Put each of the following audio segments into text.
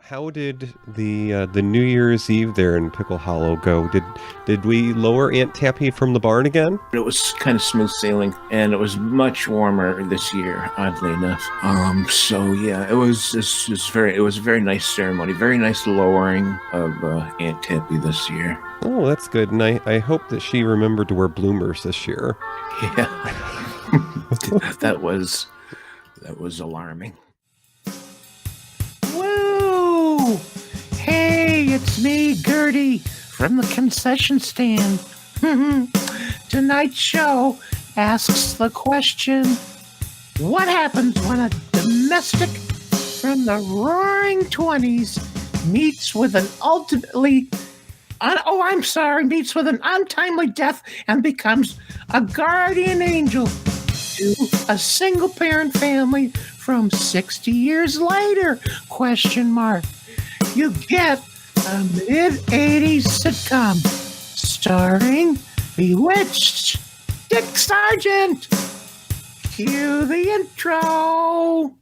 How did the New Year's Eve there in Pickle Hollow go? Did we lower Aunt Tappy from the barn again? It was kind of smooth sailing, and it was much warmer this year, oddly enough. So yeah, it was a very nice ceremony, very nice lowering of Aunt Tappy this year. Oh, that's good, and I hope that she remembered to wear bloomers this year. Yeah, that was alarming. Woo! Hey, it's me, Gertie, from the concession stand. Tonight's show asks the question, what happens when a domestic from the roaring 20s meets with an meets with an untimely death and becomes a guardian angel to a single-parent family from 60 years later, ? You get a mid-80s sitcom starring bewitched Dick Sargent. Cue the intro.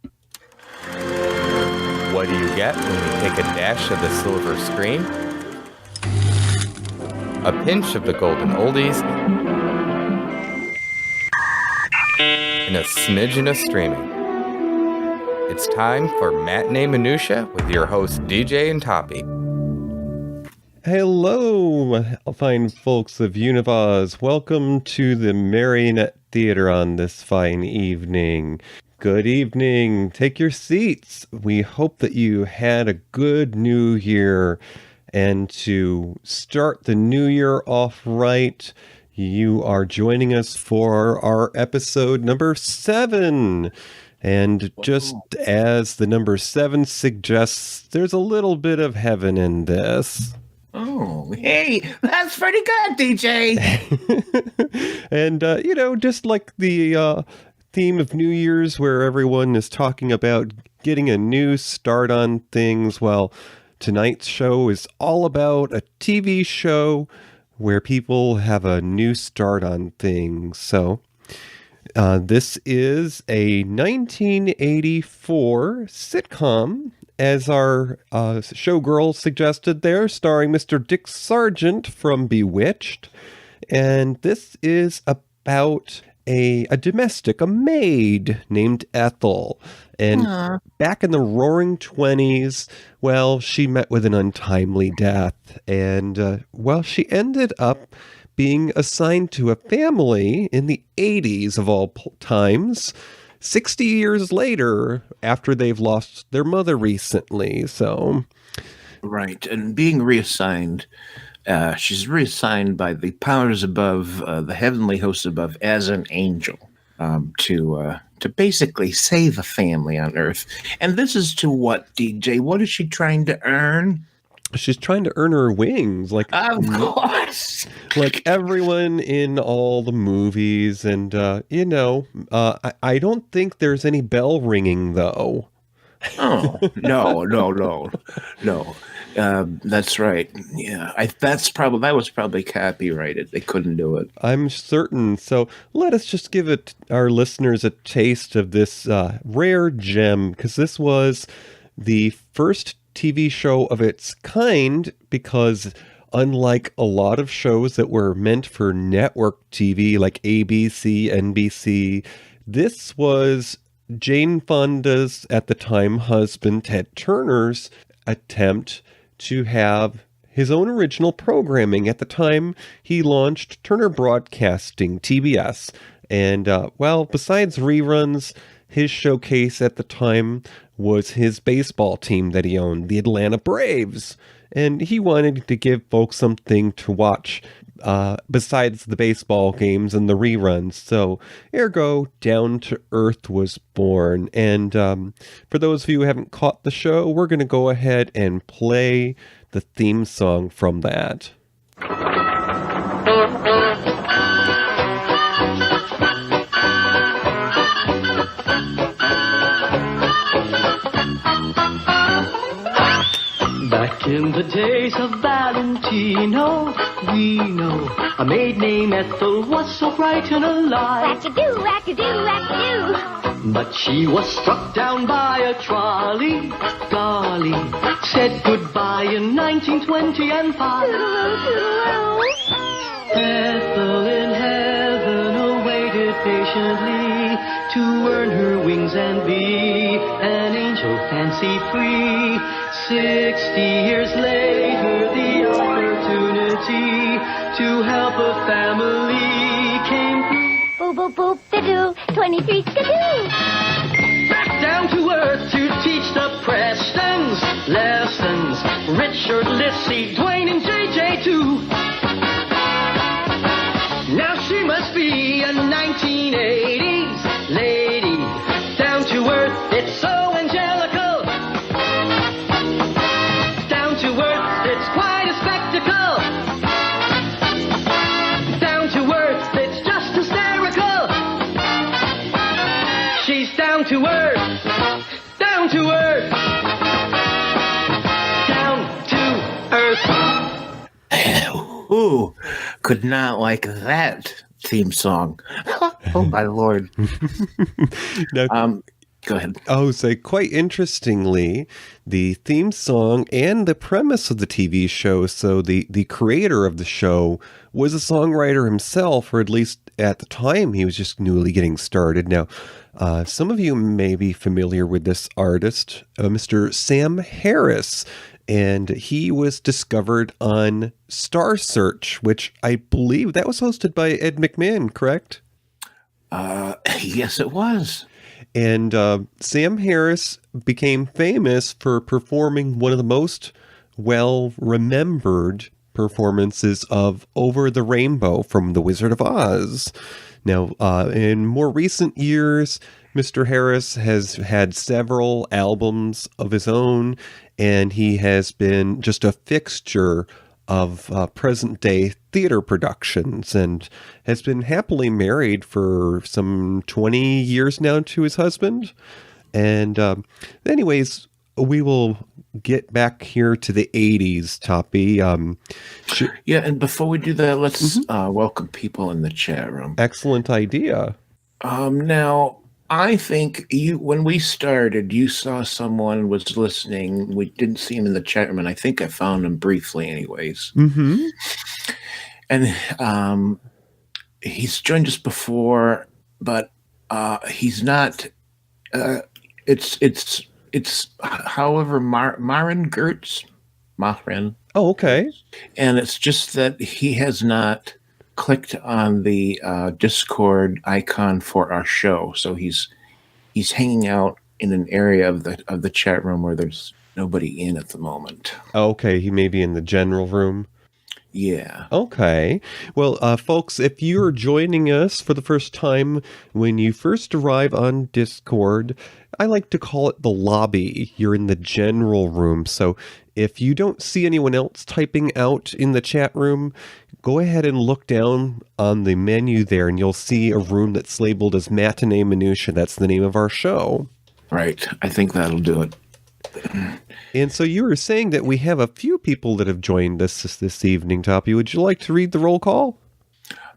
What do you get when you take a dash of the silver screen? A pinch of the golden oldies, and a smidgen of streaming. It's time for Matinee Minutiae with your hosts DJ and Toppie. Hello, fine folks of Univaz. Welcome to the Marionette Theater on this fine evening. Good evening. Take your seats. We hope that you had a good new year. And to start the new year off right, you are joining us for our episode number 7. And just as the number 7 suggests, there's a little bit of heaven in this. Oh, hey, that's pretty good, DJ. And, just like the theme of New Year's where everyone is talking about getting a new start on things, well, tonight's show is all about a TV show where people have a new start on things. So this is a 1984 sitcom, as our showgirl suggested there, starring Mr. Dick Sargent from Bewitched. And this is about a domestic, a maid named Ethel. And back in the roaring 20s, well, she met with an untimely death. And, she ended up being assigned to a family in the 80s of all times, 60 years later, after they've lost their mother recently. So, right, and being reassigned, she's reassigned by the powers above, the heavenly hosts above, as an angel to basically save a family on Earth. And this is to what, DJ? What is she trying to earn? She's trying to earn her wings, like of course, like everyone in all the movies. And I don't think there's any bell ringing though. Oh no. That's right. Yeah, that was probably copyrighted. They couldn't do it. I'm certain. So let us just give our listeners a taste of this rare gem, because this was the first TV show of its kind, because unlike a lot of shows that were meant for network TV like ABC, NBC, this was Jane Fonda's, at the time, husband, Ted Turner's attempt to have his own original programming. At the time, he launched Turner Broadcasting, TBS. And, besides reruns, his showcase at the time was his baseball team that he owned, the Atlanta Braves. And he wanted to give folks something to watch besides the baseball games and the reruns. So, ergo, Down to Earth was born. And for those of you who haven't caught the show, we're going to go ahead and play the theme song from that. Back in the days of Valentino, we know a maid named Ethel was so bright and alive. Wackadoo, wackadoo, wackadoo. But she was struck down by a trolley. Golly, said goodbye in 1925. Ethel in heaven awaited patiently to earn her wings and be an angel fancy-free. 60 years later, the opportunity to help a family came through. Boop, boop, boop, da-doo, 23 skidoo. Back down to earth to teach the Prestons lessons. Richard, Lissy, Dwayne, and JJ too. Now she must be a 1980s lady. Down to earth, it's so angelical. Down to earth, it's quite a spectacle. Down to earth, it's just hysterical. She's down to earth. Down to earth. Down to earth. Ooh, could not like that theme song. Oh my lord. Now, Go ahead. oh, so quite interestingly, the theme song and the premise of the TV show, so the creator of the show was a songwriter himself, or at least at the time he was just newly getting started. Now, some of you may be familiar with this artist, Mr. Sam Harris, and he was discovered on Star Search, which I believe that was hosted by Ed McMahon, correct? Yes, it was. And Sam Harris became famous for performing one of the most well-remembered performances of Over the Rainbow from The Wizard of Oz. Now, in more recent years, Mr. Harris has had several albums of his own, and he has been just a fixture of present-day theater productions and has been happily married for some 20 years now to his husband. And anyways, we will get back here to the 80s, Toppie. Yeah, and before we do that, let's welcome people in the chat room. Excellent idea. Now, I think when we started, you saw someone was listening. We didn't see him in the chat room, and I think I found him briefly anyways. Mm-hmm. And he's joined us before, but he's not. It's however Marin Gertz, Marin. Oh, okay. And it's just that he has not clicked on the Discord icon for our show, so he's hanging out in an area of the chat room where there's nobody in at the moment. Okay, he may be in the general room. Yeah. Okay. Well, folks, if you're joining us for the first time, when you first arrive on Discord, I like to call it the lobby. You're in the general room. So if you don't see anyone else typing out in the chat room, go ahead and look down on the menu there, and you'll see a room that's labeled as Matinee Minutiae. That's the name of our show. Right. I think that'll do it. And so you were saying that we have a few people that have joined us this evening, Toppie. Would you like to read the roll call?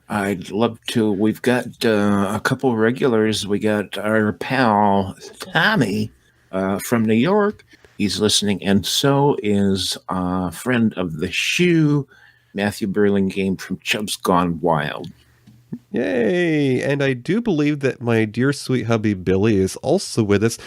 I'd love to. We've got a couple regulars. We got our pal Tommy from New York. He's listening, and so is a friend of the shoe, Matthew Burlingame from Chubb's Gone Wild. Yay! And I do believe that my dear sweet hubby Billy is also with us.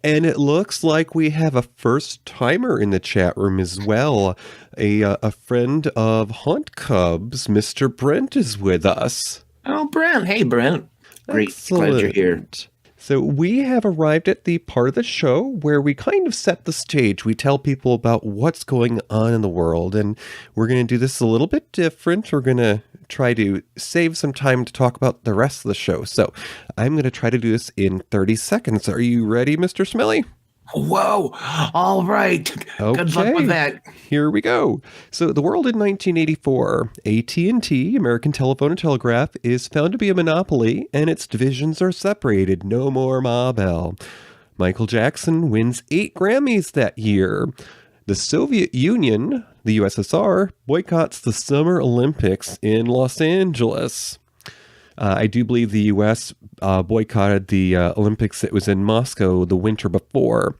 And it looks like we have a first-timer in the chat room as well. A friend of Hunt Cubs, Mr. Brent, is with us. Oh, Brent. Hey, Brent. Great. Glad you're here. So we have arrived at the part of the show where we kind of set the stage. We tell people about what's going on in the world, and we're going to do this a little bit different. We're going to try to save some time to talk about the rest of the show. So I'm going to try to do this in 30 seconds. Are you ready, Mr. Smellie? Whoa. All right. Okay. Good luck with that. Here we go. So the world in 1984, AT&T, American Telephone and Telegraph, is found to be a monopoly, and its divisions are separated. No more Ma Bell. Michael Jackson wins 8 Grammys that year. The Soviet Union, the USSR, boycotts the Summer Olympics in Los Angeles. I do believe the U.S. Boycotted the Olympics that was in Moscow the winter before.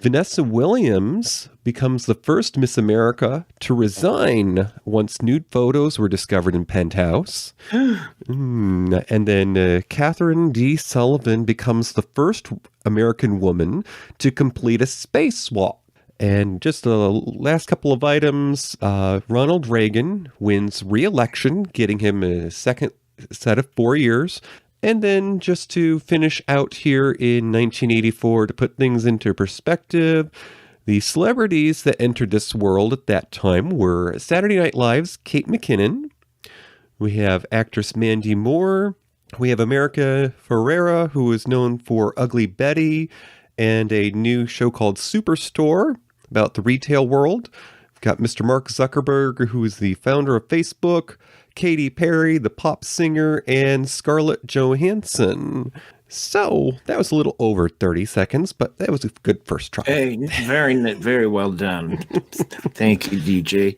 Vanessa Williams becomes the first Miss America to resign once nude photos were discovered in Penthouse. And then Catherine D. Sullivan becomes the first American woman to complete a spacewalk. And just the last couple of items, Ronald Reagan wins re-election, getting him a second set of 4 years. And then just to finish out here in 1984, to put things into perspective, the celebrities that entered this world at that time were Saturday Night Live's Kate McKinnon. We have actress Mandy Moore. We have America Ferrera, who is known for Ugly Betty and a new show called Superstore about the retail world. We've got Mr. Mark Zuckerberg, who is the founder of Facebook, Katy Perry, the pop singer, and Scarlett Johansson. So that was a little over 30 seconds, but that was a good first try. Hey, very well done. Thank you, DJ.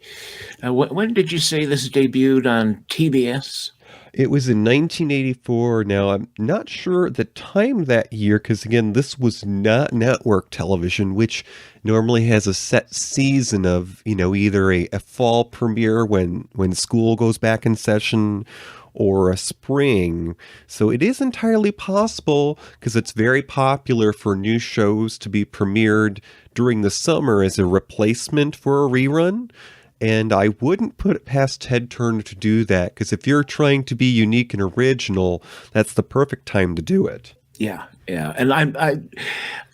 When did you say this debuted on TBS? It was in 1984. Now, I'm not sure the time that year, because again, this was not network television, which normally has a set season of, either a fall premiere when school goes back in session or a spring. So it is entirely possible, because it's very popular for new shows to be premiered during the summer as a replacement for a rerun. And I wouldn't put it past Ted Turner to do that, because if you're trying to be unique and original, that's the perfect time to do it. Yeah. And I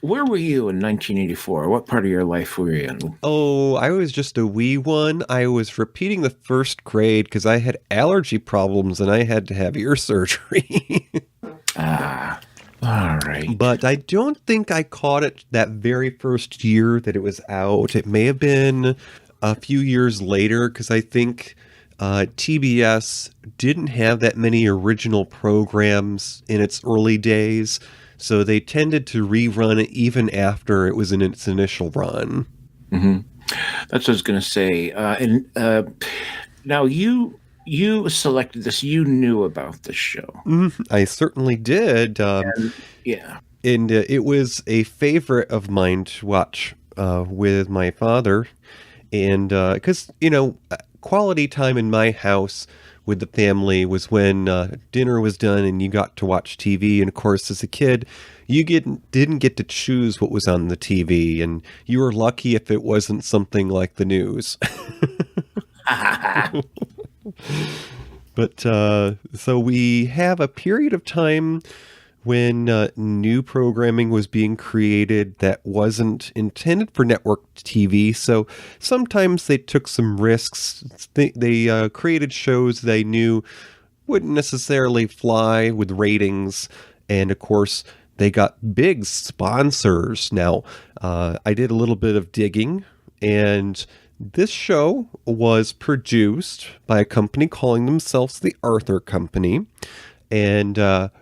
where were you in 1984? What part of your life were you in? Oh, I was just a wee one. I was repeating the first grade because I had allergy problems and I had to have ear surgery. All right. But I don't think I caught it that very first year that it was out. It may have been a few years later, because I think TBS didn't have that many original programs in its early days, so they tended to rerun it even after it was in its initial run. Mm-hmm. That's what I was going to say. Now you selected this. You knew about the show. I certainly did. Yeah. And it was a favorite of mine to watch with my father. And because, quality time in my house with the family was when dinner was done and you got to watch TV. And of course, as a kid, you didn't get to choose what was on the TV. And you were lucky if it wasn't something like the news. But so we have a period of time when new programming was being created that wasn't intended for network TV. So sometimes they took some risks. They created shows they knew wouldn't necessarily fly with ratings. And of course, they got big sponsors. Now, I did a little bit of digging, and this show was produced by a company calling themselves the Arthur Company. And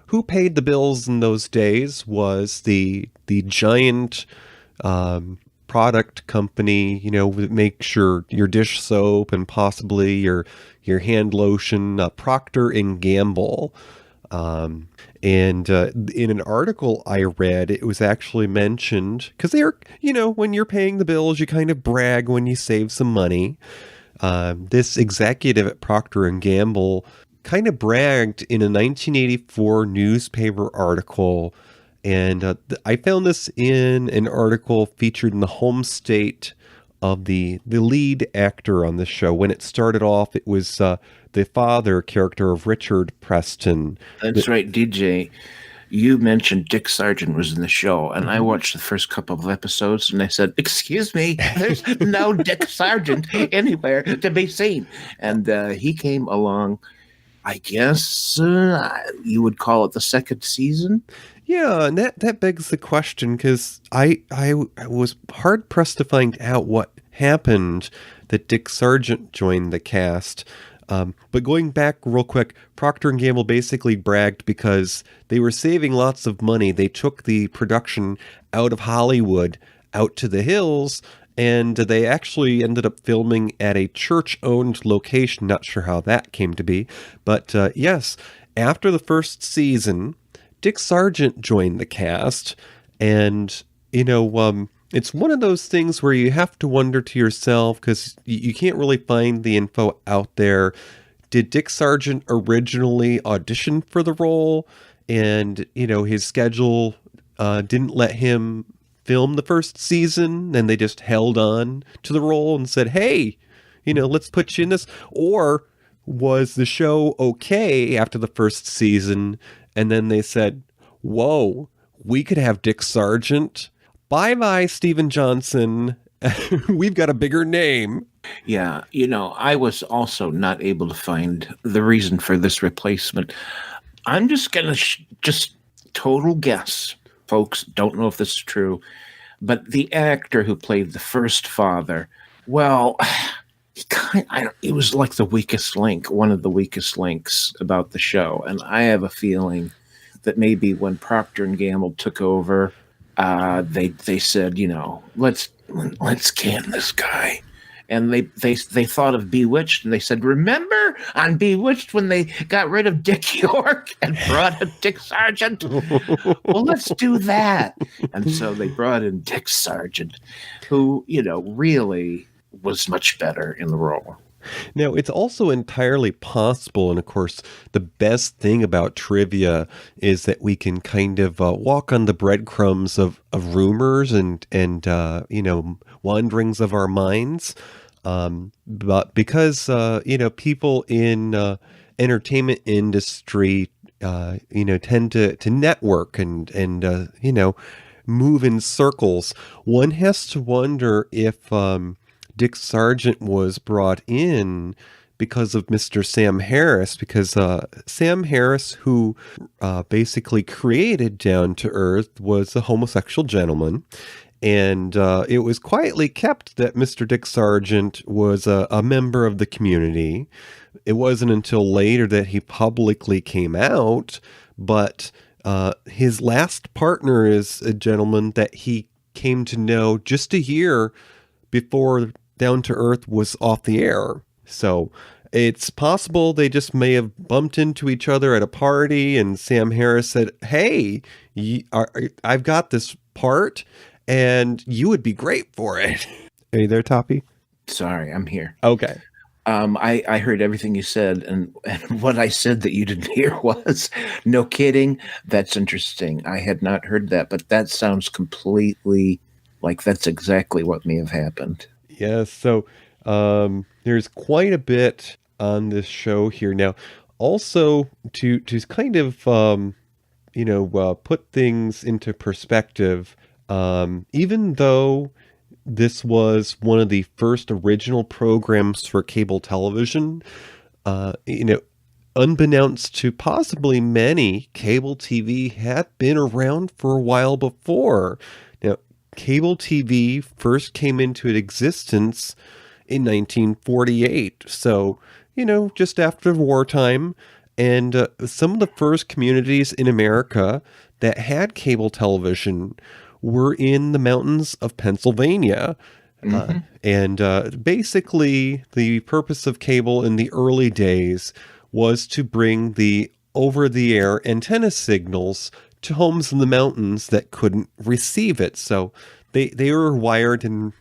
who paid the bills in those days was the giant product company, that makes your dish soap and possibly your hand lotion, Procter & Gamble. And in an article I read, it was actually mentioned, because they're, when you're paying the bills, you kind of brag when you save some money. This executive at Procter & Gamble kind of bragged in a 1984 newspaper article, and I found this in an article featured in the home state of the lead actor on the show. When it started off, it was the father character of Richard Preston. That's right, DJ. You mentioned Dick Sargent was in the show, and I watched the first couple of episodes, and I said, "Excuse me, there's no Dick Sargent anywhere to be seen." And he came along. I guess you would call it the second season. Yeah, and that begs the question, because I was hard pressed to find out what happened that Dick Sargent joined the cast. But going back real quick, Procter & Gamble basically bragged because they were saving lots of money. They took the production out of Hollywood, out to the hills, and they actually ended up filming at a church-owned location. Not sure how that came to be. But yes, after the first season, Dick Sargent joined the cast. And, It's one of those things where you have to wonder to yourself, because you can't really find the info out there. Did Dick Sargent originally audition for the role? And, his schedule didn't let him film the first season, and they just held on to the role and said, hey, let's put you in this. Or was the show okay after the first season, and then they said, whoa, we could have Dick Sargent. Bye-bye, Steven Johnson. We've got a bigger name. Yeah, I was also not able to find the reason for this replacement. I'm just going to just total guess, folks. Don't know if this is true, but the actor who played the first father, well, it was like the weakest link, one of the weakest links about the show. And I have a feeling that maybe when Procter and Gamble took over, they said, let's can this guy. And they thought of Bewitched, and they said, remember on Bewitched when they got rid of Dick York and brought in Dick Sargent? Well, let's do that. And so they brought in Dick Sargent, who, really was much better in the role. Now, it's also entirely possible, and of course, the best thing about trivia is that we can kind of walk on the breadcrumbs of rumors and wanderings of our minds. But because, people in entertainment industry, tend to network and move in circles, one has to wonder if Dick Sargent was brought in because of Mr. Sam Harris, because Sam Harris, who basically created Down to Earth, was a homosexual gentleman. And it was quietly kept that Mr. Dick Sargent was a member of the community. It wasn't until later that he publicly came out, but his last partner is a gentleman that he came to know just a year before Down to Earth was off the air. So it's possible they just may have bumped into each other at a party, and Sam Harris said, hey, I've got this part, and you would be great for it. Are you there, Toppie? Sorry, I'm here. Okay. I heard everything you said, and what I said that you didn't hear was, no kidding, that's interesting. I had not heard that, but that sounds completely like that's exactly what may have happened. Yes, so there's quite a bit on this show here. Now, also to kind of, put things into perspective, even though this was one of the first original programs for cable television, unbeknownst to possibly many, cable TV had been around for a while before. Now, cable TV first came into existence in 1948. So, just after wartime. And some of the first communities in America that had cable television were in the mountains of Pennsylvania. Mm-hmm. And basically, the purpose of cable in the early days was to bring the over-the-air antenna signals to homes in the mountains that couldn't receive it. So they were wired and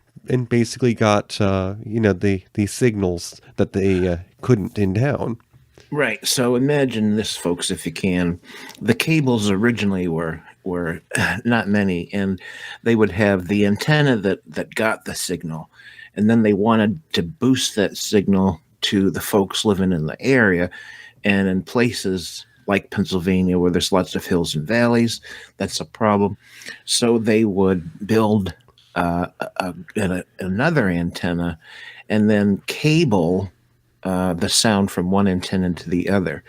basically got the signals that they couldn't in town. Right. So imagine this, folks, if you can. The cables originally were not many, and they would have the antenna that got the signal, and then they wanted to boost that signal to the folks living in the area. And in places like Pennsylvania, where there's lots of hills and valleys, that's a problem. So they would build another antenna and then cable the sound from one antenna to the other.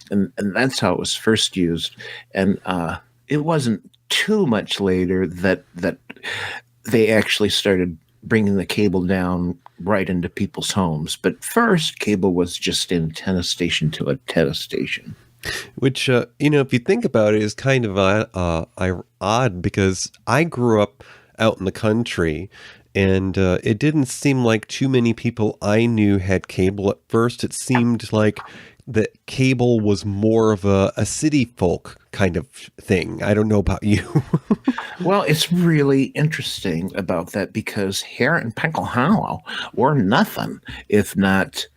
And that's how it was first used. And it wasn't too much later that they actually started bringing the cable down right into people's homes. But first, cable was just antenna station to antenna station. Which, if you think about it, is kind of odd, because I grew up out in the country, and it didn't seem like too many people I knew had cable at first. It seemed like that cable was more of a city folk kind of thing. I don't know about you. Well, it's really interesting about that because here in Pickle Hollow, we're nothing if not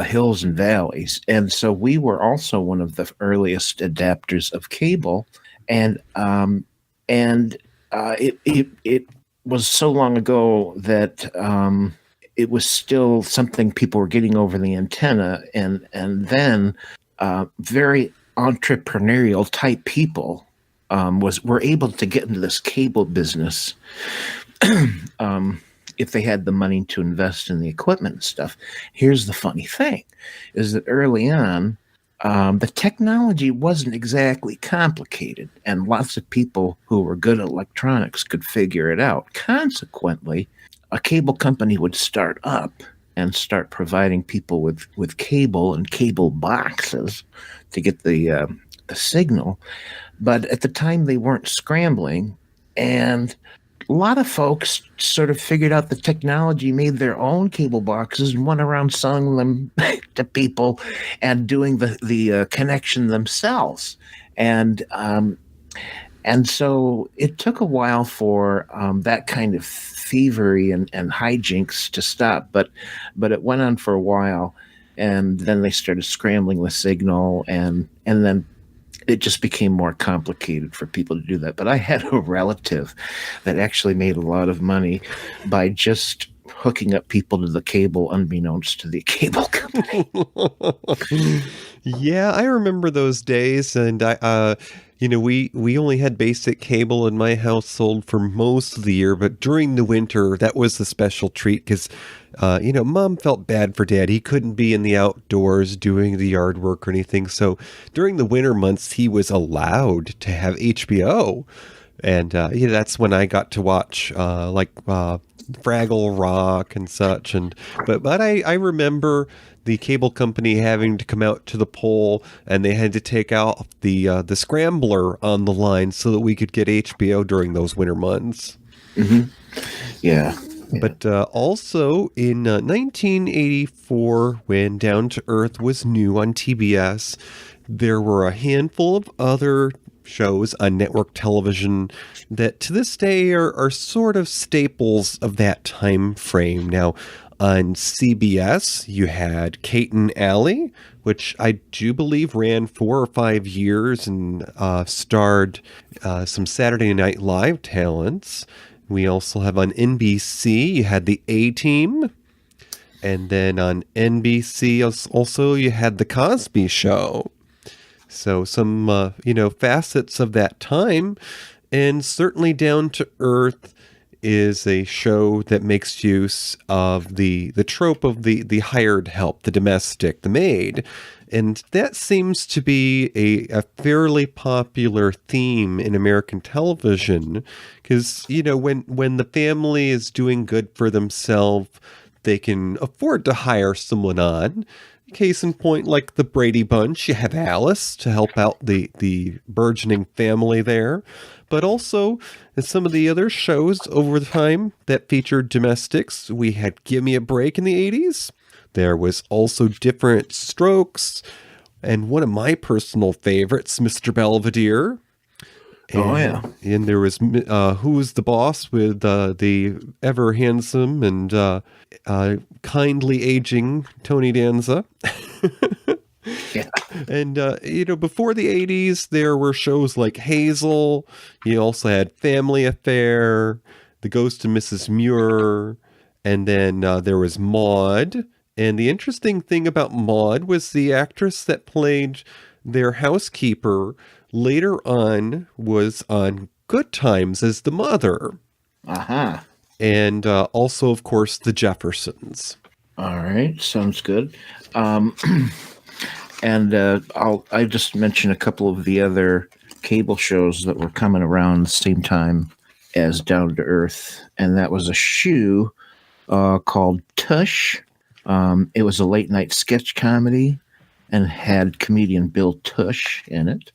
hills and valleys. And so we were also one of the earliest adapters of cable. And it was so long ago that it was still something people were getting over the antenna. And then very entrepreneurial type people were able to get into this cable business if they had the money to invest in the equipment and stuff. Here's the funny thing, is that early on, the technology wasn't exactly complicated, and lots of people who were good at electronics could figure it out. Consequently, a cable company would start up and start providing people with cable and cable boxes to get the signal. But at the time, they weren't scrambling, and a lot of folks sort of figured out the technology, made their own cable boxes, and went around selling them to people and doing the connection themselves. And so it took a while for that kind of thievery and hijinks to stop, but it went on for a while, and then they started scrambling the signal, and then it just became more complicated for people to do that. But I had a relative that actually made a lot of money by just hooking up people to the cable unbeknownst to the cable company. Yeah, I remember those days, and we only had basic cable in my household for most of the year, but during the winter, that was the special treat because, Mom felt bad for Dad. He couldn't be in the outdoors doing the yard work or anything, so during the winter months, he was allowed to have HBO, and that's when I got to watch Fraggle Rock and such, but I remember the cable company having to come out to the pole, and they had to take out the scrambler on the line so that we could get HBO during those winter months. Mm-hmm. Yeah. But also in 1984, when Down to Earth was new on TBS, there were a handful of other shows on network television that to this day are sort of staples of that time frame. Now, on CBS, you had Kate and Allie, which I do believe ran 4 or 5 years and starred some Saturday Night Live talents. We also have on NBC, you had the A-Team. And then on NBC, also you had The Cosby Show. So some, facets of that time. And certainly Down to Earth is a show that makes use of the trope of the hired help, the domestic, the maid. And that seems to be a fairly popular theme in American television because, when the family is doing good for themselves, they can afford to hire someone on. Case in point, like the Brady Bunch, you have Alice to help out the burgeoning family there. But also, in some of the other shows over the time that featured domestics, we had Give Me a Break in the 80s. There was also Different Strokes, and one of my personal favorites, Mr. Belvedere. And there was Who's the Boss with the ever handsome and kindly aging Tony Danza. Yeah. And, before the 80s, there were shows like Hazel. You also had Family Affair, The Ghost of Mrs. Muir, and then there was Maude. And the interesting thing about Maude was the actress that played their housekeeper later on was on Good Times as the mother. Uh-huh. And also, of course, the Jeffersons. All right. Sounds good. And I just mention a couple of the other cable shows that were coming around the same time as Down to Earth. And that was a shoe called Tush. It was a late night sketch comedy and had comedian Bill Tush in it.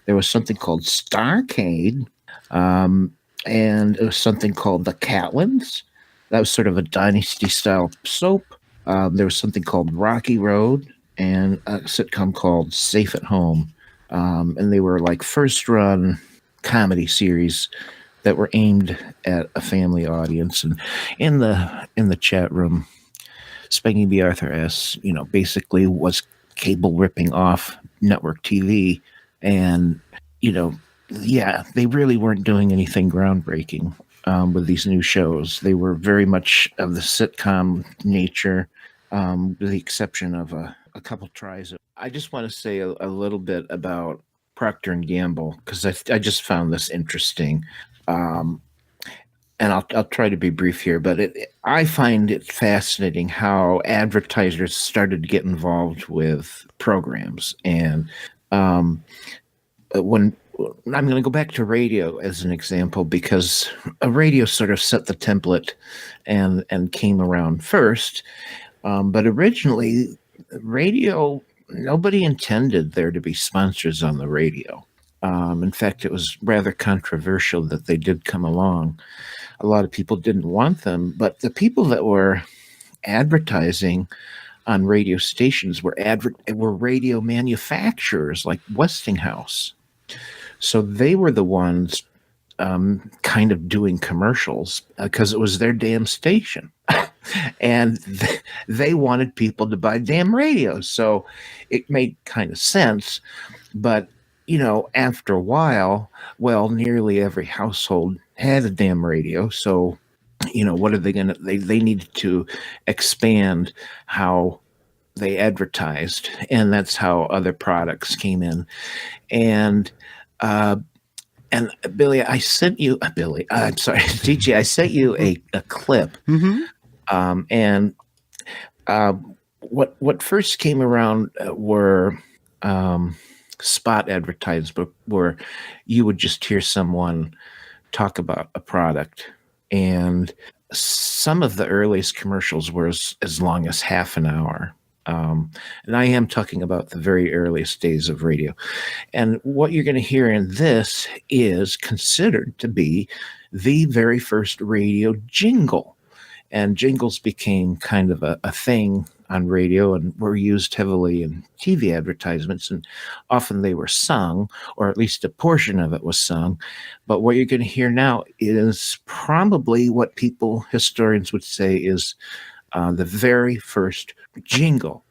There was something called Starcade, and it was something called The Catlins. That was sort of a dynasty style soap. There was something called Rocky Road, and a sitcom called Safe at Home. And they were like first run comedy series that were aimed at a family audience. And in the chat room, Spanky B. Arthur S., basically was cable ripping off network TV. And, they really weren't doing anything groundbreaking with these new shows. They were very much of the sitcom nature, with the exception of a couple tries. I just want to say a little bit about Procter & Gamble, because I just found this interesting. And I'll try to be brief here, but I find it fascinating how advertisers started to get involved with programs. And when I'm going to go back to radio as an example, because a radio sort of set the template and came around first. But originally, radio, nobody intended there to be sponsors on the radio. In fact, it was rather controversial that they did come along. A lot of people didn't want them, but the people that were advertising on radio stations were radio manufacturers like Westinghouse. So they were the ones kind of doing commercials because it was their damn station. And they wanted people to buy damn radios. So it made kind of sense. But, after a while, nearly every household had a damn radio. So, what are they going to, they needed to expand how they advertised. And that's how other products came in. And Billy, I'm sorry, DJ, I sent you a clip. Mm-hmm. And what first came around were spot advertisements, where you would just hear someone talk about a product. And some of the earliest commercials were as long as half an hour. And I am talking about the very earliest days of radio. And what you're going to hear in this is considered to be the very first radio jingle. And jingles became kind of a thing on radio and were used heavily in TV advertisements. And often they were sung, or at least a portion of it was sung. But what you're going to hear now is probably what historians would say is the very first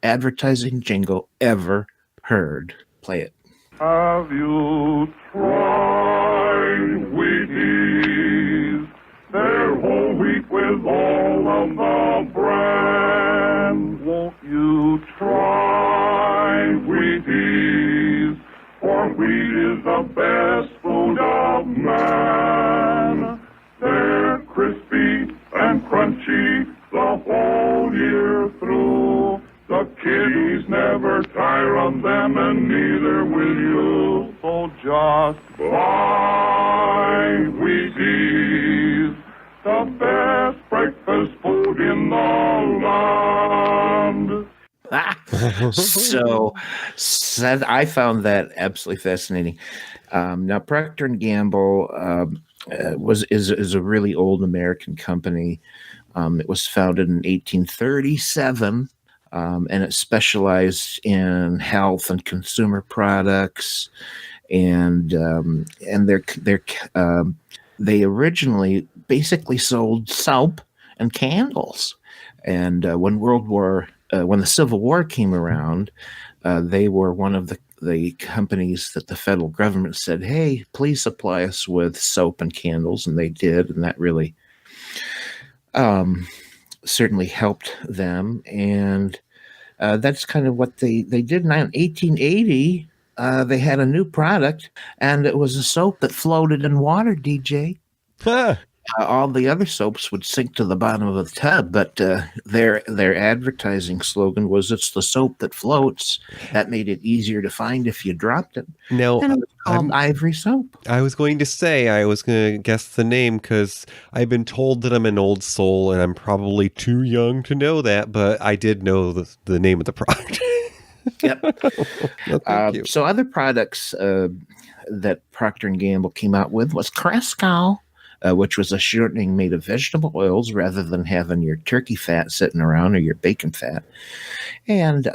advertising jingle ever heard. Play it. Have you tried Wheaties? They're whole wheat with all of the bran. Won't you try Wheaties? For wheat is the best food of man. They're crispy and crunchy the whole year through. The kiddies never tire of them, and neither will you. So just buy Wheaties, the best breakfast food in the land. So I found that absolutely fascinating. Now, Procter & Gamble is a really old American company. It was founded in 1837, and it specialized in health and consumer products. And they originally basically sold soap and candles. And when the Civil War came around, they were one of the companies that the federal government said, "Hey, please supply us with soap and candles," and they did, and that really certainly helped them. And that's kind of what they did. Now, in 1880, they had a new product, and it was a soap that floated in water, DJ. Huh. All the other soaps would sink to the bottom of the tub, but their advertising slogan was, "It's the soap that floats." That made it easier to find if you dropped it. Now, and it was called Ivory Soap. I was going to guess the name because I've been told that I'm an old soul and I'm probably too young to know that, but I did know the name of the product. Yep. Well, thank you. So other products that Procter & Gamble came out with was Cresco. which was a shortening made of vegetable oils rather than having your turkey fat sitting around or your bacon fat. And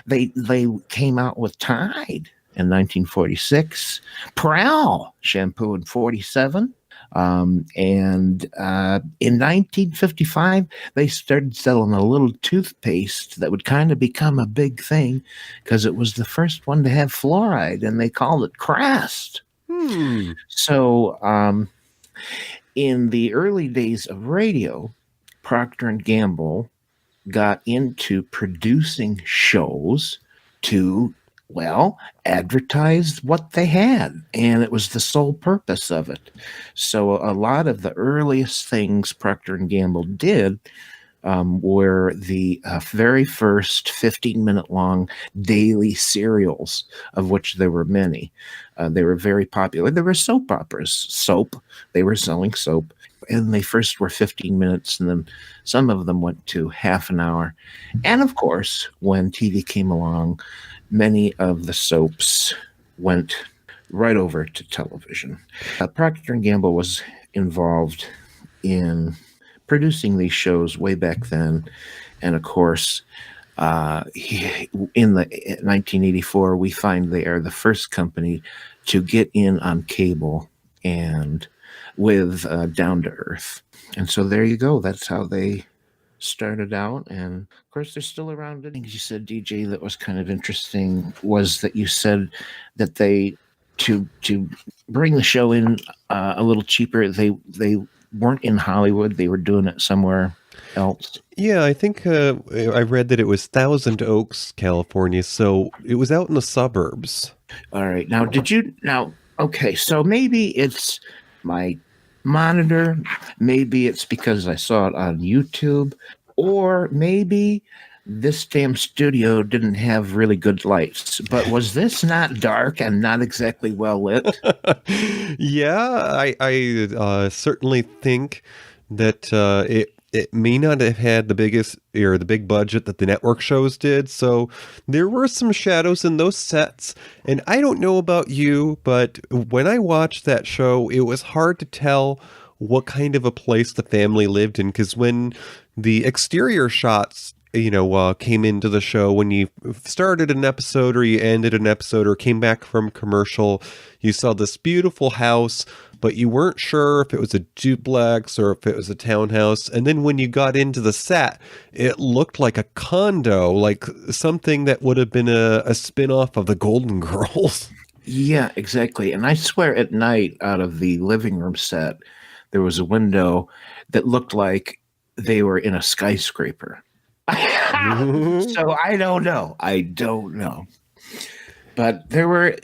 they came out with Tide in 1946, Prowl shampoo in 47. And in 1955, they started selling a little toothpaste that would kind of become a big thing because it was the first one to have fluoride, and they called it Crest. So in the early days of radio, Procter & Gamble got into producing shows to, well, advertise what they had, and it was the sole purpose of it. So a lot of the earliest things Procter & Gamble did were the very first 15-minute long daily serials, of which there were many. They were very popular. There were soap operas. Soap. They were selling soap. And they first were 15 minutes, and then some of them went to half an hour. And, of course, when TV came along, many of the soaps went right over to television. Procter & Gamble was involved in producing these shows way back then. And, of course, in 1984, we find they are the first company to get in on cable and with Down to Earth. And so there you go. That's how they started out. And of course, they're still around. Things you said, DJ, that was kind of interesting was that you said that they, to bring the show in a little cheaper, they weren't in Hollywood. They were doing it somewhere else. Yeah, I think I read that it was Thousand Oaks, California. So it was out in the suburbs. All right. Okay. So maybe it's my monitor, maybe it's because I saw it on YouTube, or maybe this damn studio didn't have really good lights. But was this not dark and not exactly well lit? Yeah, I certainly think that it may not have had the biggest or the big budget that the network shows did. So there were some shadows in those sets. And I don't know about you, but when I watched that show, it was hard to tell what kind of a place the family lived in. Because when the exterior shots, came into the show, when you started an episode or you ended an episode or came back from commercial, you saw this beautiful house, but you weren't sure if it was a duplex or if it was a townhouse. And then when you got into the set, it looked like a condo, like something that would have been a spin-off of the Golden Girls. Yeah, exactly. And I swear at night out of the living room set, there was a window that looked like they were in a skyscraper. So I don't know. But there were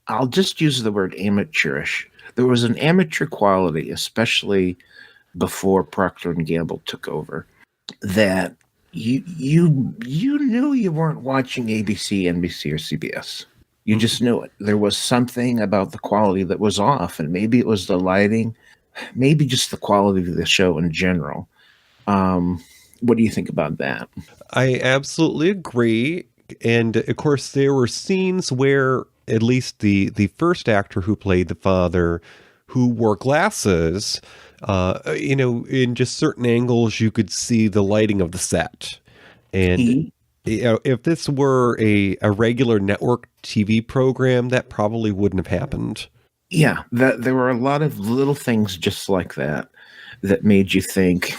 I'll just use the word amateurish. There was an amateur quality, especially before Procter & Gamble took over, that you knew you weren't watching ABC, NBC, or CBS. You just knew it. There was something about the quality that was off, and maybe it was the lighting, maybe just the quality of the show in general. What do you think about that? I absolutely agree. And of course, there were scenes where at least the first actor who played the father, who wore glasses, in just certain angles, you could see the lighting of the set. And if this were a regular network TV program, that probably wouldn't have happened. Yeah, there were a lot of little things just like that made you think,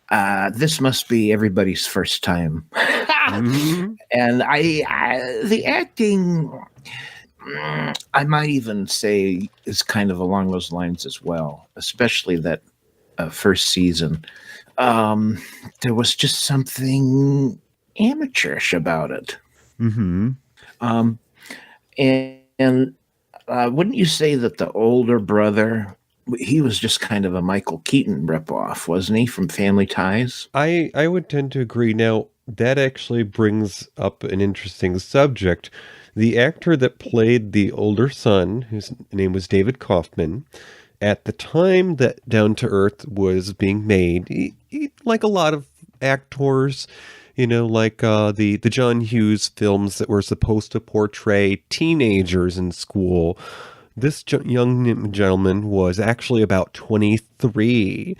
this must be everybody's first time. Mm-hmm. And the acting, I might even say, is kind of along those lines as well, especially that first season. There was just something amateurish about it. Mm-hmm. And wouldn't you say that the older brother, he was just kind of a Michael Keaton ripoff, wasn't he, from Family Ties? I would tend to agree. Now, that actually brings up an interesting subject. The actor that played the older son, whose name was David Kaufman, at the time that Down to Earth was being made, he, like a lot of actors, like the John Hughes films that were supposed to portray teenagers in school. This young gentleman was actually about 23.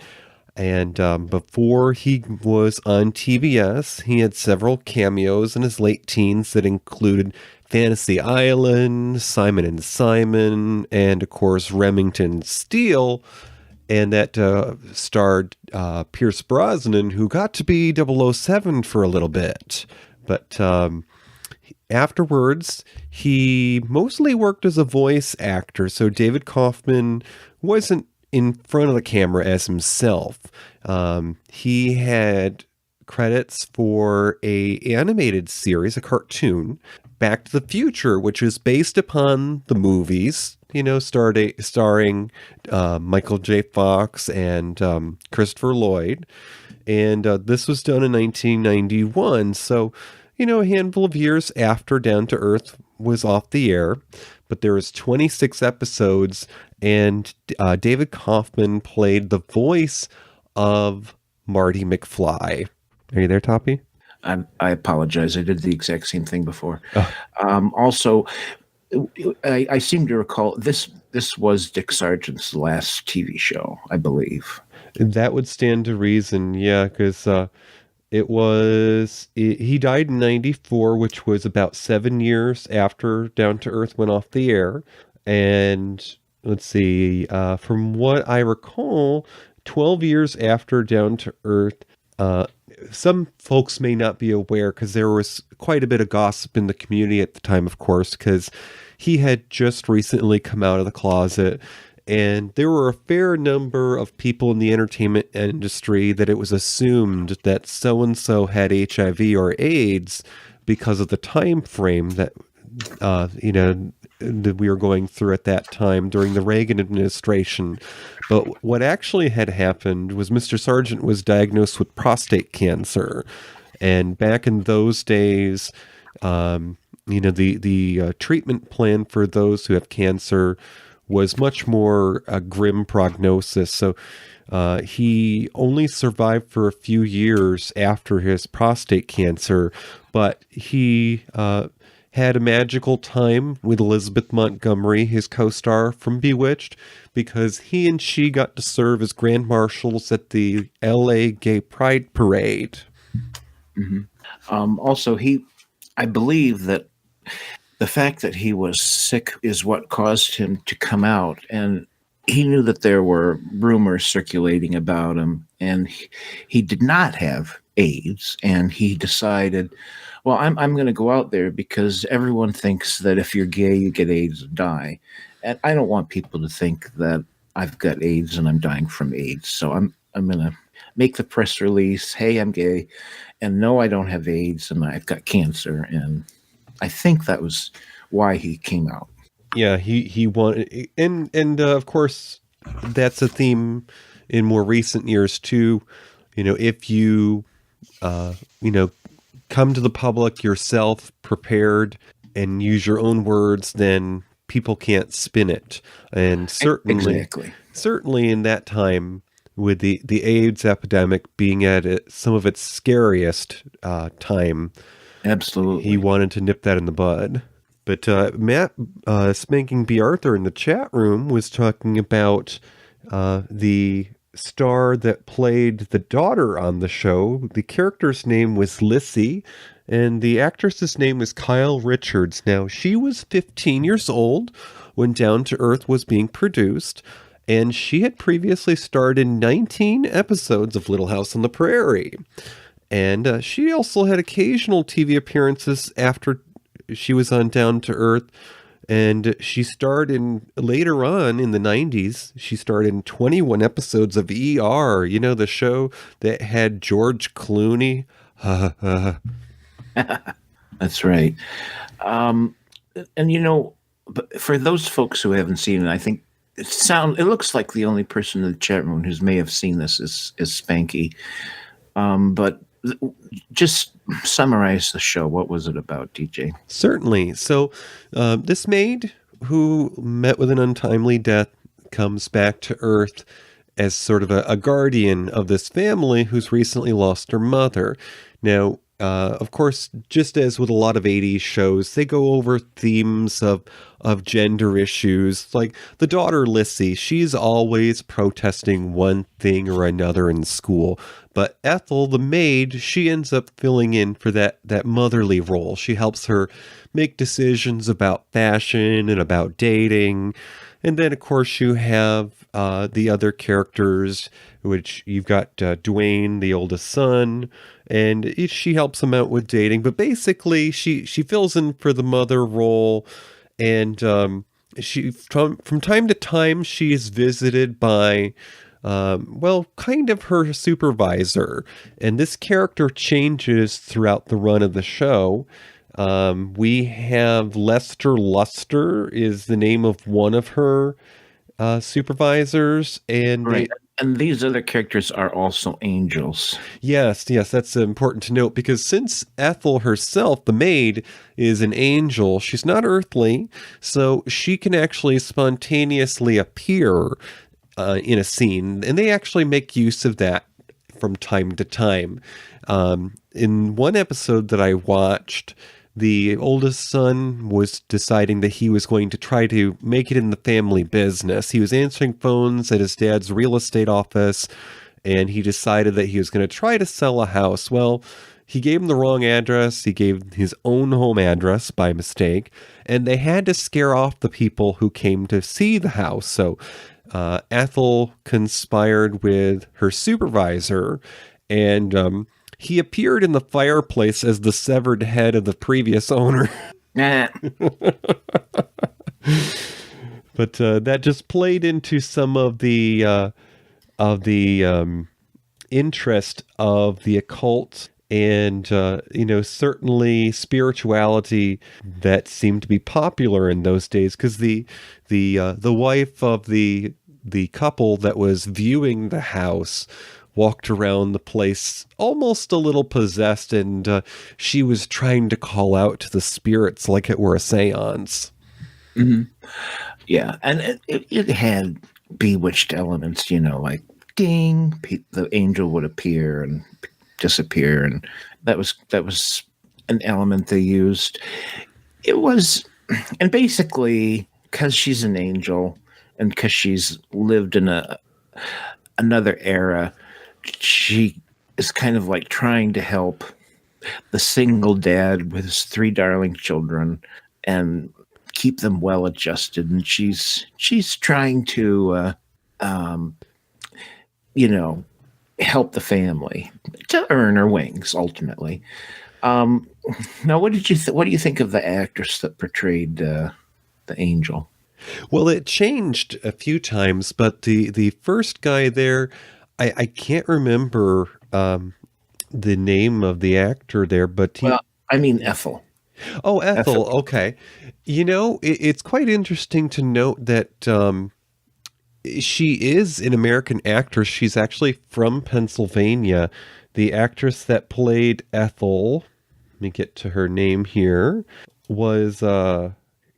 And before he was on TBS, he had several cameos in his late teens that included Fantasy Island, Simon and Simon, and of course Remington Steele. And that starred Pierce Brosnan, who got to be 007 for a little bit. But afterwards, he mostly worked as a voice actor. So David Kaufman wasn't in front of the camera as himself. He had credits for a animated series, a cartoon, Back to the Future, which is based upon the movies, starring Michael J. Fox and Christopher Lloyd. And this was done in 1991. So, a handful of years after Down to Earth was off the air. But there was 26 episodes, and David Kaufman played the voice of Marty McFly. Are you there, Toppie? I apologize. I did the exact same thing before. Also, I seem to recall this was Dick Sargent's last TV show, I believe. That would stand to reason, yeah, because he died in 94, which was about 7 years after Down to Earth went off the air. And let's see, from what I recall, 12 years after Down to Earth, some folks may not be aware because there was quite a bit of gossip in the community at the time, of course, because he had just recently come out of the closet. And there were a fair number of people in the entertainment industry that it was assumed that so-and-so had HIV or AIDS because of the time frame that, that we were going through at that time during the Reagan administration. But what actually had happened was Mr. Sargent was diagnosed with prostate cancer. And back in those days, the treatment plan for those who have cancer was much more a grim prognosis. So he only survived for a few years after his prostate cancer, but he had a magical time with Elizabeth Montgomery, his co-star from Bewitched, because he and she got to serve as grand marshals at the LA Gay Pride Parade. Mm-hmm. Also, I believe that the fact that he was sick is what caused him to come out, and he knew that there were rumors circulating about him, and he did not have AIDS, and he decided, well, I'm going to go out there because everyone thinks that if you're gay, you get AIDS and die, and I don't want people to think that I've got AIDS and I'm dying from AIDS, so I'm going to make the press release, hey, I'm gay, and no, I don't have AIDS, and I've got cancer, and I think that was why he came out. Yeah, he wanted, and of course, that's a theme in more recent years too. If you, come to the public yourself prepared and use your own words, then people can't spin it. And certainly in that time, with the AIDS epidemic being at some of its scariest time, absolutely, he wanted to nip that in the bud. But Matt Spanking B. Arthur in the chat room was talking about the star that played the daughter on the show. The character's name was Lissy, and the actress's name was Kyle Richards. Now, she was 15 years old when Down to Earth was being produced, and she had previously starred in 19 episodes of Little House on the Prairie. And she also had occasional TV appearances after she was on Down to Earth, and she starred later on in the 90s, she starred in 21 episodes of ER, the show that had George Clooney. That's right. And for those folks who haven't seen it, I think it looks like the only person in the chat room who may have seen this is Spanky. But just summarize the show. What was it about, DJ? Certainly. So this maid who met with an untimely death comes back to Earth as sort of a guardian of this family who's recently lost her mother. Now, Of course, just as with a lot of 80s shows, they go over themes of gender issues. Like the daughter, Lissy, she's always protesting one thing or another in school. But Ethel, the maid, she ends up filling in for that motherly role. She helps her make decisions about fashion and about dating. And then, of course, you have the other characters, which you've got Dwayne, the oldest son, and she helps him out with dating. But basically, she fills in for the mother role, and she from time to time, she is visited by, kind of her supervisor. And this character changes throughout the run of the show. We have Lester Luster is the name of one of her supervisors, and Right. And these other characters are also angels. yes, that's important to note, because since Ethel herself, the maid, is an angel, she's not earthly, so she can actually spontaneously appear in a scene, and they actually make use of that from time to time. In one episode that I watched, the oldest son was deciding that he was going to try to make it in the family business. He was answering phones at his dad's real estate office, and he decided that he was going to try to sell a house. Well, he gave him the wrong address. He gave his own home address by mistake, and they had to scare off the people who came to see the house. So Ethel conspired with her supervisor, and he appeared in the fireplace as the severed head of the previous owner. Nah. But that just played into some of the interest of the occult and certainly spirituality that seemed to be popular in those days, because the wife of the couple that was viewing the house walked around the place almost a little possessed, and she was trying to call out to the spirits like it were a seance. Mm-hmm. Yeah, and it had bewitched elements, like ding, the angel would appear and disappear, and that was an element they used. It was, and basically, because she's an angel and because she's lived in another era, she is kind of like trying to help the single dad with his 3 darling children and keep them well adjusted. And she's trying to, help the family to earn her wings ultimately. Now, what do you think of the actress that portrayed the angel? Well, it changed a few times, but the first guy there, I can't remember the name of the actor there, but Ethel. Oh, Ethel. Okay. It's quite interesting to note that she is an American actress. She's actually from Pennsylvania. The actress that played Ethel, let me get to her name here, was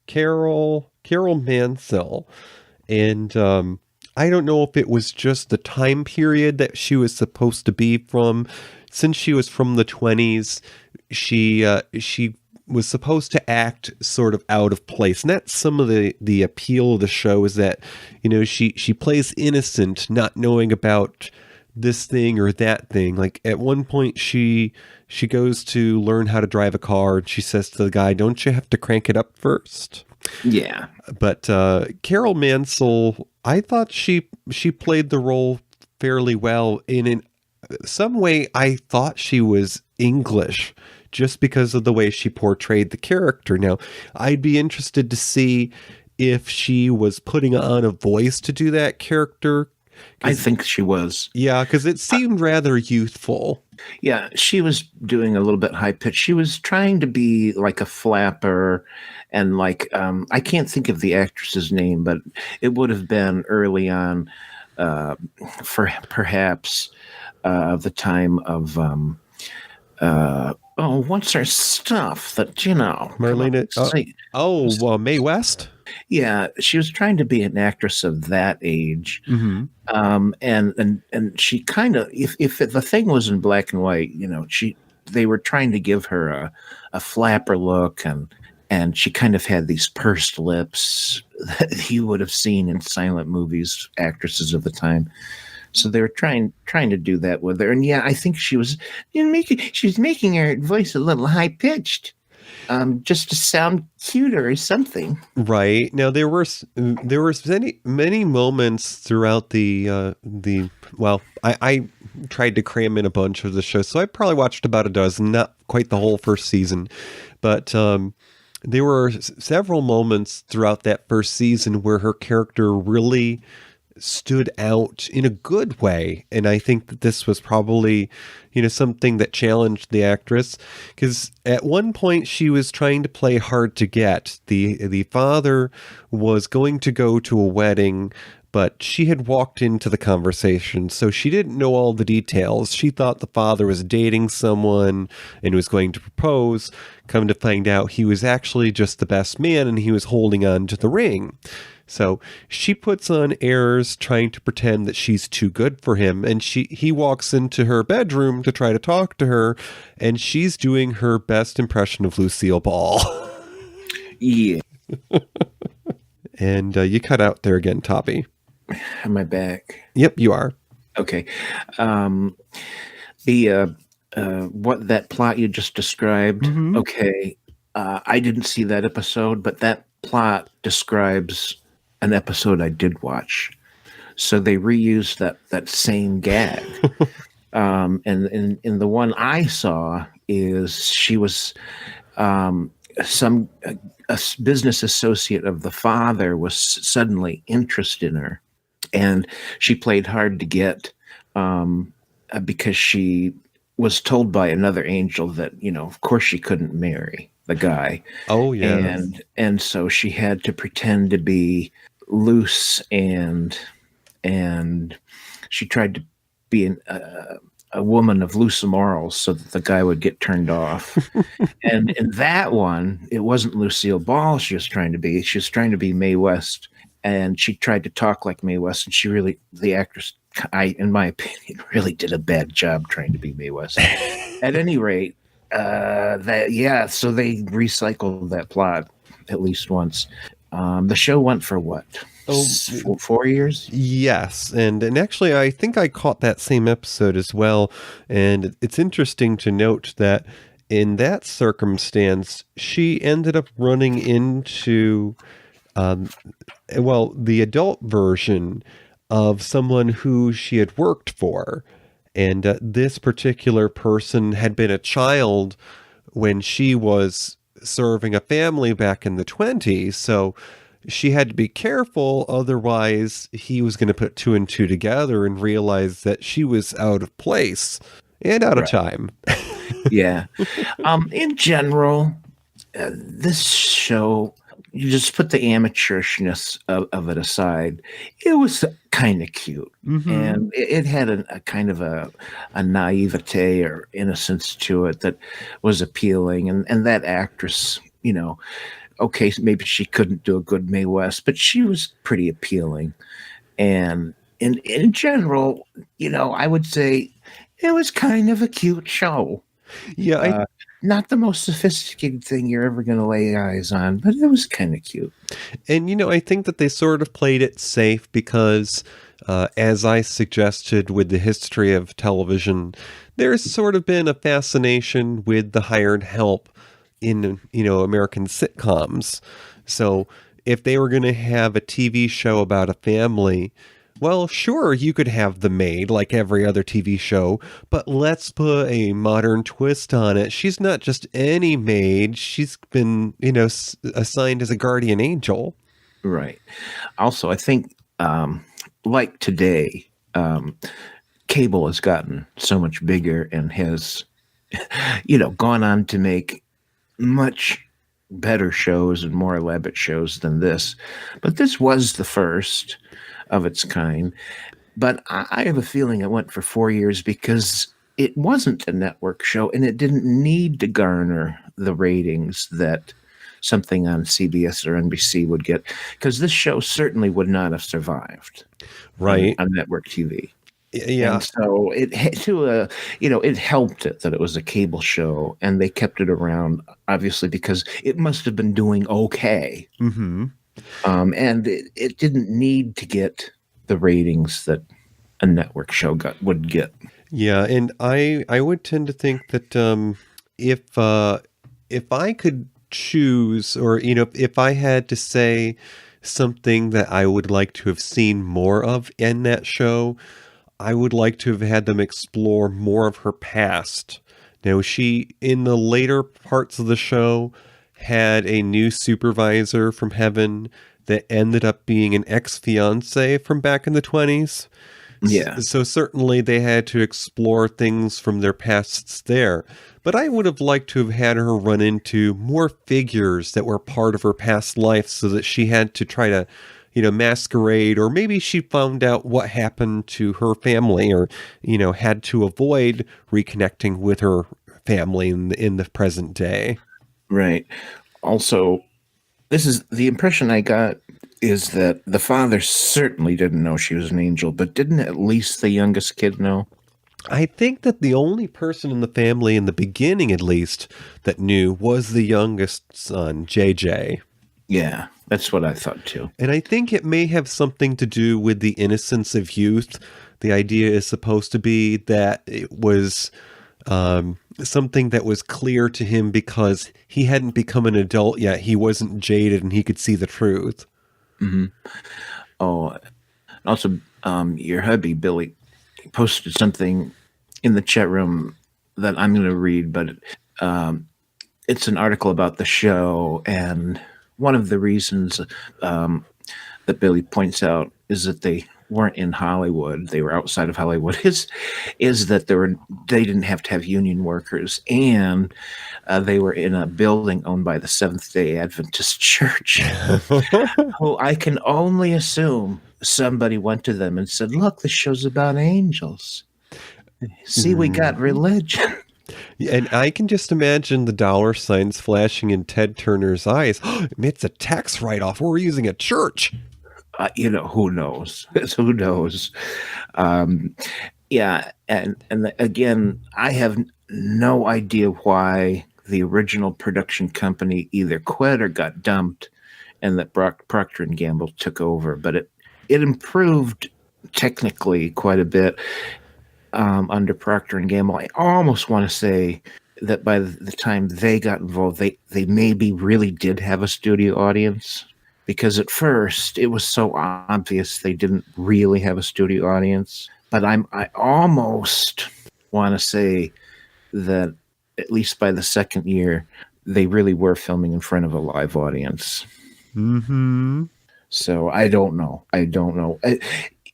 Carol Mansell. And I don't know if it was just the time period that she was supposed to be from. Since she was from the 20s, she was supposed to act sort of out of place. And that's some of the appeal of the show, is that, she plays innocent, not knowing about this thing or that thing. Like at one point she goes to learn how to drive a car, and she says to the guy, "Don't you have to crank it up first?" Yeah. But Carol Mansell, I thought she played the role fairly well. In some way, I thought she was English just because of the way she portrayed the character. Now, I'd be interested to see if she was putting on a voice to do that character. I think she was. Yeah, because it seemed rather youthful. Yeah, she was doing a little bit high pitch. She was trying to be like a flapper, and like I can't think of the actress's name, but it would have been early on, for perhaps the time of what's her stuff that Marlena. Mae West. Yeah, she was trying to be an actress of that age. Mm-hmm. And she kind of, if the thing was in black and white, they were trying to give her a flapper look, and she kind of had these pursed lips that you would have seen in silent movies, actresses of the time. So they were trying to do that with her. And yeah, I think she was making her voice a little high pitched, just to sound cuter or something. Right. Now there were many moments throughout I tried to cram in a bunch of the show, so I probably watched about a dozen, not quite the whole first season, but there were several moments throughout that first season where her character really stood out in a good way. And I think that this was probably, something that challenged the actress, because at one point she was trying to play hard to get. The father was going to go to a wedding, but she had walked into the conversation, so she didn't know all the details. She thought the father was dating someone and was going to propose. Come to find out, he was actually just the best man, and he was holding on to the ring. So she puts on airs trying to pretend that she's too good for him, and he walks into her bedroom to try to talk to her, and she's doing her best impression of Lucille Ball. Yeah. And you cut out there again, Toppie. Am I back? Yep, you are. Okay. What that plot you just described, okay, I didn't see that episode, but that plot describes an episode I did watch. So they reused that same gag. And in the one I saw is she was a business associate of the father was suddenly interested in her, and she played hard to get because she was told by another angel that, of course she couldn't marry the guy. Oh, yeah. And so she had to pretend to be loose, and she tried to be a woman of loose morals so that the guy would get turned off. And in that one, it wasn't Lucille Ball she was trying to be. She was trying to be Mae West, and she tried to talk like Mae West, and the actress, in my opinion, really did a bad job trying to be Mae West. At any rate, so they recycled that plot at least once. The show went for what? 4 years? Yes. And actually, I think I caught that same episode as well. And it's interesting to note that in that circumstance, she ended up running into, the adult version of someone who she had worked for. And this particular person had been a child when she was serving a family back in the 1920s. So she had to be careful. Otherwise, he was going to put two and two together and realize that she was out of place and out of time. Yeah. In general, this show, you just put the amateurishness of it aside. It was kind of cute. And it had a kind of a naivete or innocence to it that was appealing. And that actress, okay, maybe she couldn't do a good Mae West, but she was pretty appealing. And in general, I would say it was kind of a cute show. Yeah. Not the most sophisticated thing you're ever going to lay eyes on, but it was kind of cute. And, I think that they sort of played it safe because, as I suggested with the history of television, there's sort of been a fascination with the hired help in, American sitcoms. So if they were going to have a TV show about a family, well, sure, you could have the maid like every other TV show, but let's put a modern twist on it. She's not just any maid. She's been, assigned as a guardian angel. Right. Also, I think, like today, cable has gotten so much bigger and has, gone on to make much better shows and more elaborate shows than this. But this was the first of its kind. But I have a feeling it went for 4 years because it wasn't a network show and it didn't need to garner the ratings that something on CBS or NBC would get, because this show certainly would not have survived right on network TV. Yeah. And so it it helped it that it was a cable show, and they kept it around, obviously, because it must have been doing okay. Mm-hmm. And it didn't need to get the ratings that a network show would get. Yeah, and I would tend to think that if I could choose, or if I had to say something that I would like to have seen more of in that show, I would like to have had them explore more of her past. Now, she, in the later parts of the show, had a new supervisor from heaven that ended up being an ex-fiance from back in the 20s. Yeah. So certainly they had to explore things from their pasts there. But I would have liked to have had her run into more figures that were part of her past life so that she had to try to, masquerade, or maybe she found out what happened to her family, or, had to avoid reconnecting with her family in the present day. Right. Also, this is the impression I got, is that the father certainly didn't know she was an angel, but didn't at least the youngest kid know? I think that the only person in the family, in the beginning at least, that knew was the youngest son, JJ. Yeah, that's what I thought too. And I think it may have something to do with the innocence of youth. The idea is supposed to be that it was something that was clear to him because he hadn't become an adult yet. He wasn't jaded and he could see the truth. Mm-hmm. Oh, also, your hubby, Billy, posted something in the chat room that I'm going to read, but it's an article about the show, and one of the reasons that Billy points out is that they weren't in Hollywood; they were outside of Hollywood. Is that they didn't have to have union workers, and they were in a building owned by the Seventh-day Adventist Church. Who I can only assume somebody went to them and said, "Look, this show's about angels. See, we got religion." And I can just imagine the dollar signs flashing in Ted Turner's eyes. It's a tax write-off. We're using a church. Who knows? Who knows? Yeah, and again, I have no idea why the original production company either quit or got dumped, and that Procter and Gamble took over. But it improved technically quite a bit under Procter and Gamble. I almost want to say that by the time they got involved, they maybe really did have a studio audience. Because at first it was so obvious they didn't really have a studio audience. But I almost want to say that at least by the second year, they really were filming in front of a live audience. Mm-hmm. So I don't know.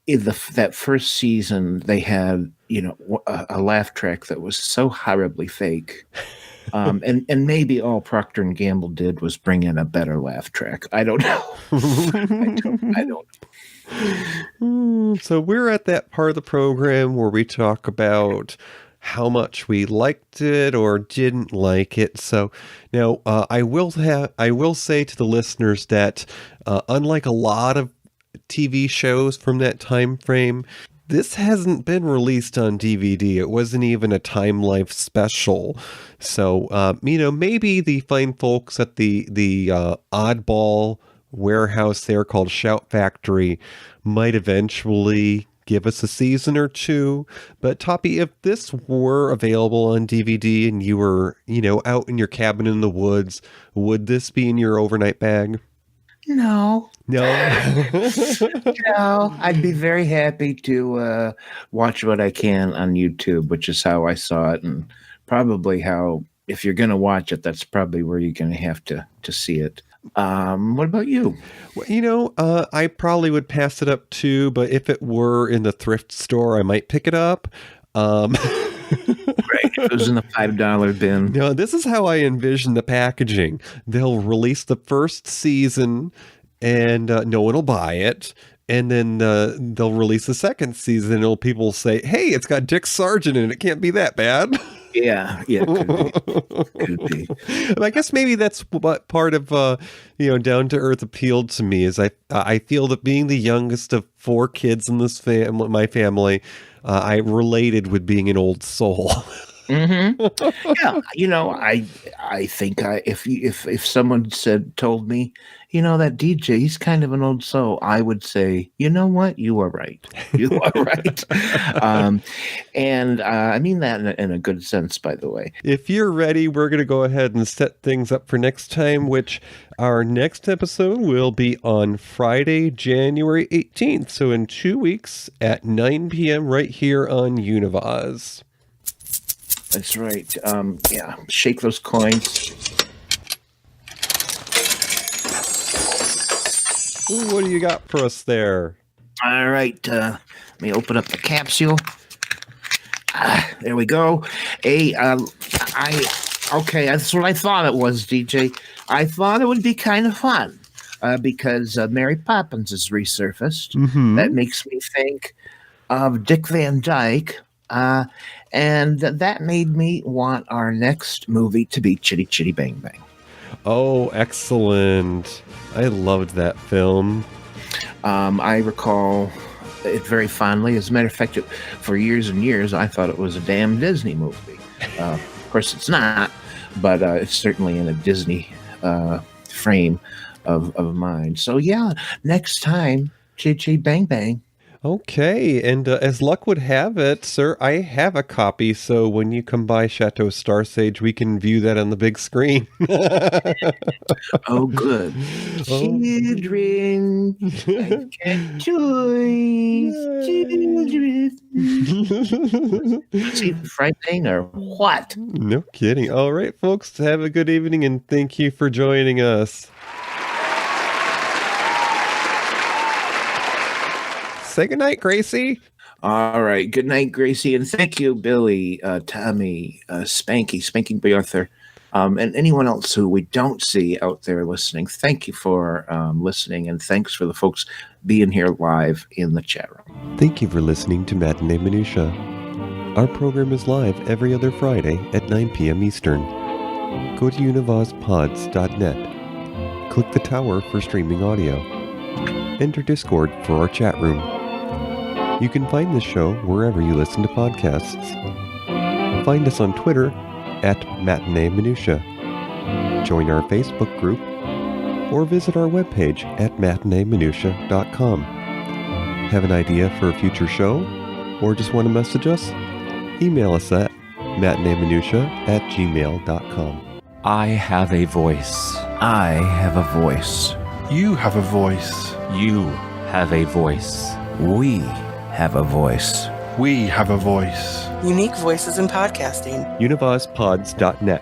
That first season, they had a laugh track that was so horribly fake. And maybe all Procter and Gamble did was bring in a better laugh track. I don't know. I don't know. So we're at that part of the program where we talk about how much we liked it or didn't like it. So now I will say to the listeners that unlike a lot of TV shows from that time frame, this hasn't been released on DVD. It wasn't even a Time Life special. So, maybe the fine folks at the oddball warehouse there called Shout Factory might eventually give us a season or two. But Toppie, if this were available on DVD and you were, out in your cabin in the woods, would this be in your overnight bag? No. No. No, I'd be very happy to watch what I can on YouTube, which is how I saw it, and probably how, if you're going to watch it, that's probably where you're going to have to see it. What about you? Well, I probably would pass it up too, but if it were in the thrift store, I might pick it up. Right, if it was in the $5 bin. No, this is how I envision the packaging. They'll release the first season and no one will buy it. And then they'll release the second season and people say, hey, it's got Dick Sargent in it. It can't be that bad. Yeah, could be. I guess maybe that's what part of down to earth appealed to me is I feel that being the youngest of 4 kids in this my family, I related with being an old soul. Mm-hmm. Yeah, I think if someone told me, that DJ, he's kind of an old soul, I would say, you know what, you are right. You are right. And I mean that in a good sense, by the way. If you're ready, we're going to go ahead and set things up for next time, which our next episode will be on Friday, January 18th. So in 2 weeks at 9 p.m. right here on Univaz. That's right. Yeah, shake those coins. Ooh, what do you got for us there? All right. Let me open up the capsule. There we go. Okay, that's what I thought it was, DJ. I thought it would be kind of fun because Mary Poppins has resurfaced. Mm-hmm. That makes me think of Dick Van Dyke. And that made me want our next movie to be Chitty Chitty Bang Bang. Oh, excellent. I loved that film. I recall it very fondly. As a matter of fact, for years and years, I thought it was a damn Disney movie. Of course, it's not, but it's certainly in a Disney frame of mind. So, yeah, next time, Chitty Chitty Bang Bang. Okay, and as luck would have it, sir, I have a copy, so when you come by Chateau Starsage, we can view that on the big screen. Oh, good. Children, I've got toys. Children. See the frightening or what? No kidding. All right, folks, have a good evening, and thank you for joining us. Say goodnight, Gracie. All right. Good night, Gracie. And thank you, Billy, Tommy, Spanky Bjorther, and anyone else who we don't see out there listening. Thank you for listening. And thanks for the folks being here live in the chat room. Thank you for listening to Matinee Minutiae. Our program is live every other Friday at 9 p.m. Eastern. Go to univazpods.net. Click the tower for streaming audio. Enter Discord for our chat room. You can find this show wherever you listen to podcasts. Find us on Twitter at Matinee Minutiae. Join our Facebook group or visit our webpage at matineeminutia.com. Have an idea for a future show or just want to message us? Email us at matineeminutia@gmail.com. I have a voice. I have a voice. You have a voice. You have a voice. We have a voice. We have a voice. Unique voices in podcasting. univazpods.net.